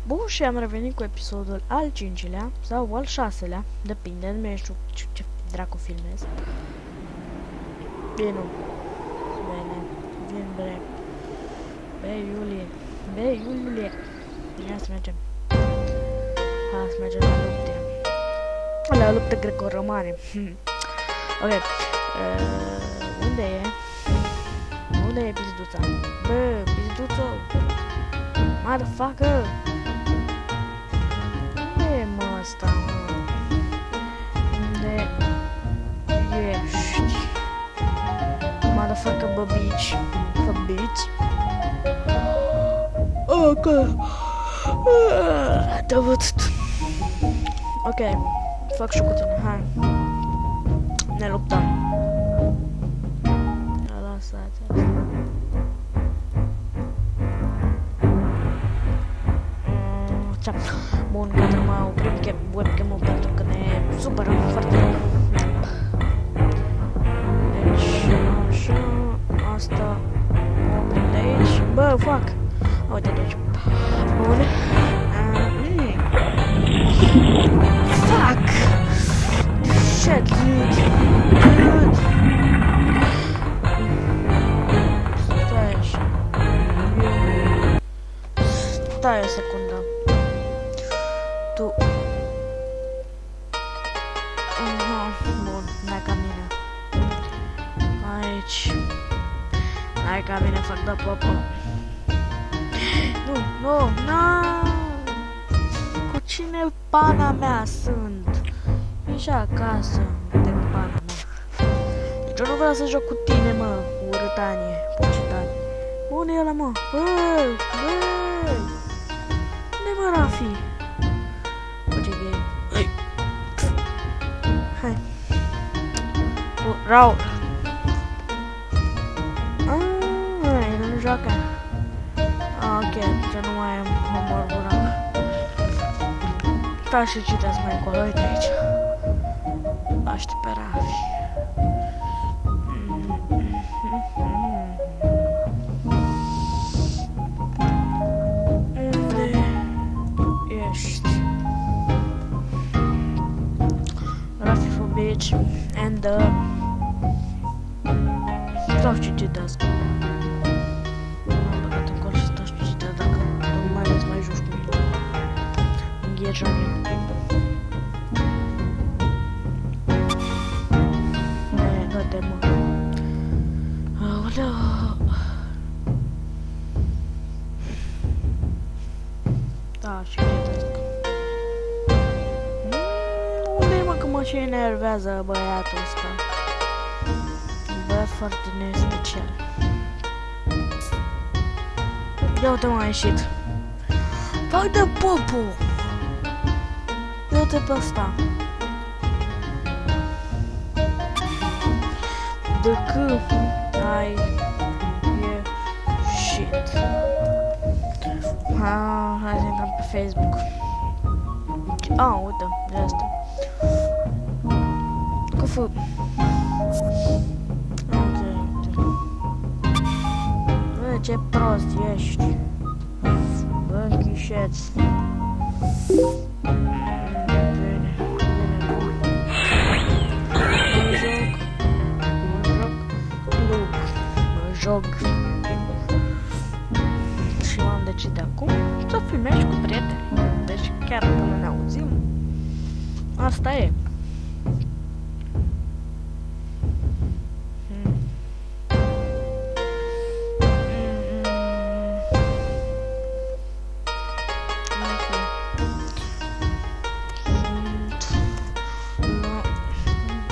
Bun, și am revenit cu episodul al 5-lea sau al 6-lea, depinde, nu mai știu ce dracu filmez. Bine, vin bre. Be Iulie. Ia să mergem. Hai să mergem la lupte. La lupte greco-romane. Ok. Unde e? Unde e pizduța? Bă, pizduțo! Motherfucker! Unde e mă ăsta, mă? Unde ești? Motherfucker, bă, bitch. Bă, bitch. Ok. Te-a văzut. Ok. Fac și cu tine, hai. Ne luptăm. Lăsați asta. Bun, gata, mă oprim webcam-ul pentru că ne supără foarte rău. Deci, așa, asta, oprim de aici. Bă, fac! Uite de aici. Bun. Fuck! Shit, dude. Stai așa. Stai o secundă. Tu... Bun, n-ai ca mine. Aici. N-ai ca mine, fac da popă. Nu! Cu cine pana mea sunt? Ești acasă de pana mea. Deci eu nu vreau să joc cu tine, mă, urâtanie, pucitanie. Unde e ăla, mă? Băi! Unde mă, Rafi? Ce gay. Hai. Raul. El nu joacă. Ok, ce nu mai am omor burac. Da, și citesc mai încolo, uite aici. Aștept pe Rafi. Unde ești? Rafi for bitch and stau și citesc. M-am băgat în col și stau și citesc dacă nu mai ales mai joci cu mine. Înghețami. Dă-te, mă. Aoleu. Da, și citesc. Unde-i, mă, că mă și enervează băiatul ăsta? Băiat foarte nespecial. Ia uite, m-a ieșit. Fac de popu! Ia uite pe ăsta. De că ai ieșit. Hai să intrăm pe Facebook. Uite, de asta. Cu fă... Ok. Bă, ce prost ești. Bă, închișeți. Joc. Și m-am decis de acum să filmez cu prieteni. Deci chiar până ne auzim, asta e.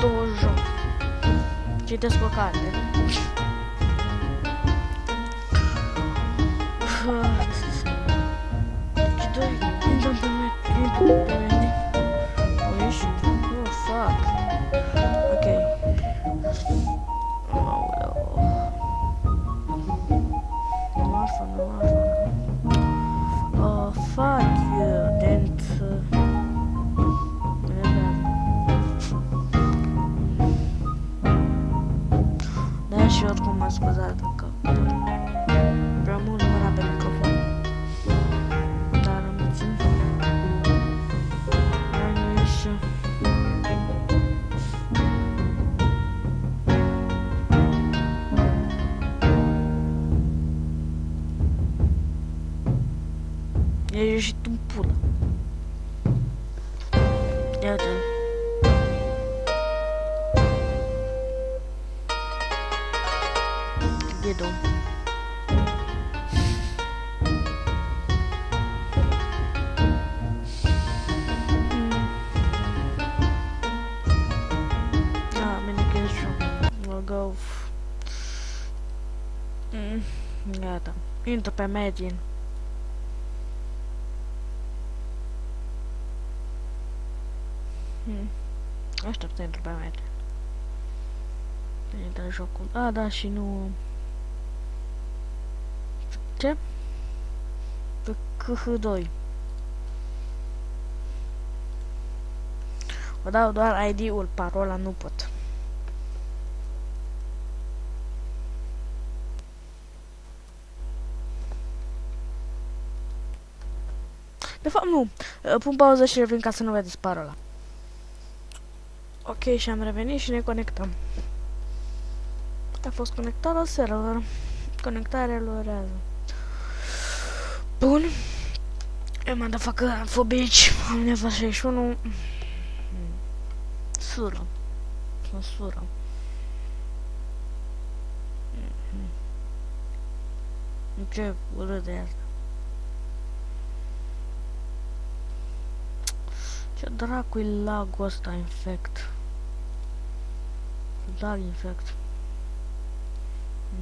Dojo. Citesc o carte. Și oricum m-a scuzat că prea mult nu era pe microfon. Dar îmi E ieșit în pulă. Iată-l. Ghidul. Go. Gata. Intru pe Medin. Aștept să intru pe Medin. Intră jocul. A, da, și nu... Ce? Pe KH2. Vă dau doar ID-ul, parola nu pot. De fapt, nu. Pun pauză și revin ca să nu vedeți parola. Ok, și am revenit și ne conectăm. A fost conectat la server. Conectarea lurează. Bun. Eu m-am dat facă fobici. Am nevoie 61. Sură. Sură. Ce urât de asta. Ce dracu-i lagul ăsta infect? Lag infect.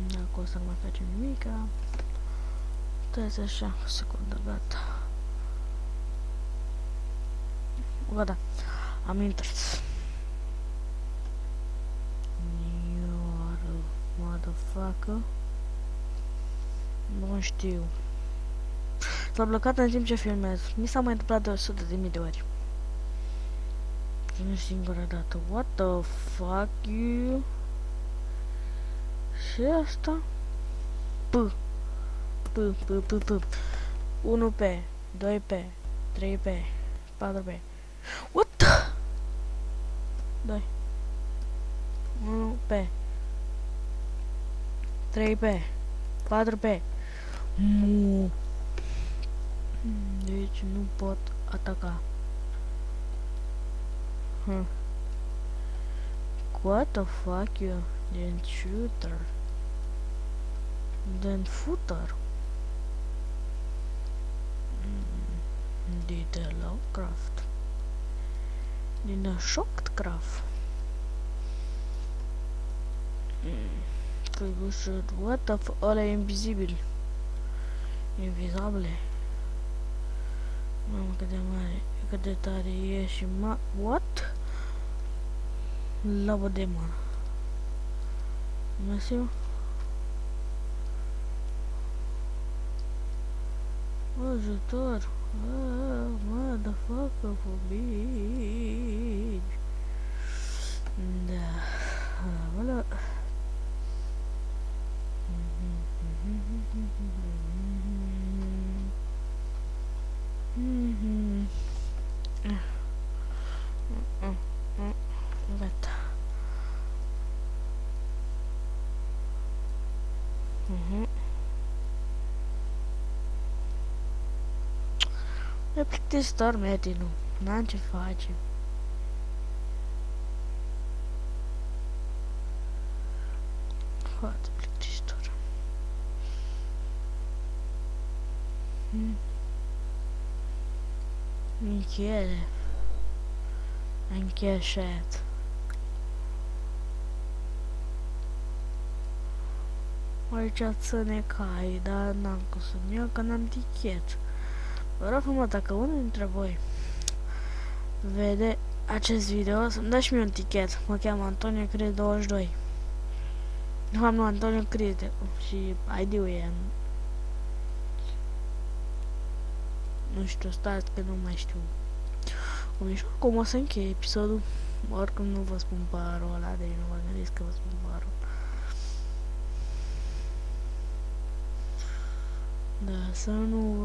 Dacă o să nu mai facem nimica. Stai așa, o secundă, gata. Gata, am intrat. Motherfucker. Nu știu. S-a blocat în timp ce filmez. Mi s-a mai întâmplat de 100.000 de ori. Și nu singura dată. What the fuck you? Și asta? P. 1P, 2P, 3P, 4P. What the? 2. 1P. 3P. 4P. Mu. Deci nu pot ataca. What the fuck you? Then shooter. Then footer. Did a Lovecraft. Din a Shockcraft. What the fuck? Ăla e invizibil. Invizabile. Mamă, cât de mare, cât de tare e și what? Lava demon. Masiu? Ajutor! Motherfucker, forbid! Da, voilà. Gata. E plictisitor, Medinu. N-am ce face. Foarte plictisitor. Michele. Încheșat. Aici să ne cai, dar n-am cum să-mi iau, că n-am tichet. Vă rog frumos, dacă unul dintre voi vede acest video, să-mi dați și mie un tichet. Mă cheamă Antonio Cris 22. De fapt, nu, Antonio Cris și ID-ul e... Nu știu, stați că nu mai știu. Cum o să încheie episodul. Oricum nu vă spun parola, deci nu vă gândiți că vă spun parola. Da, să nu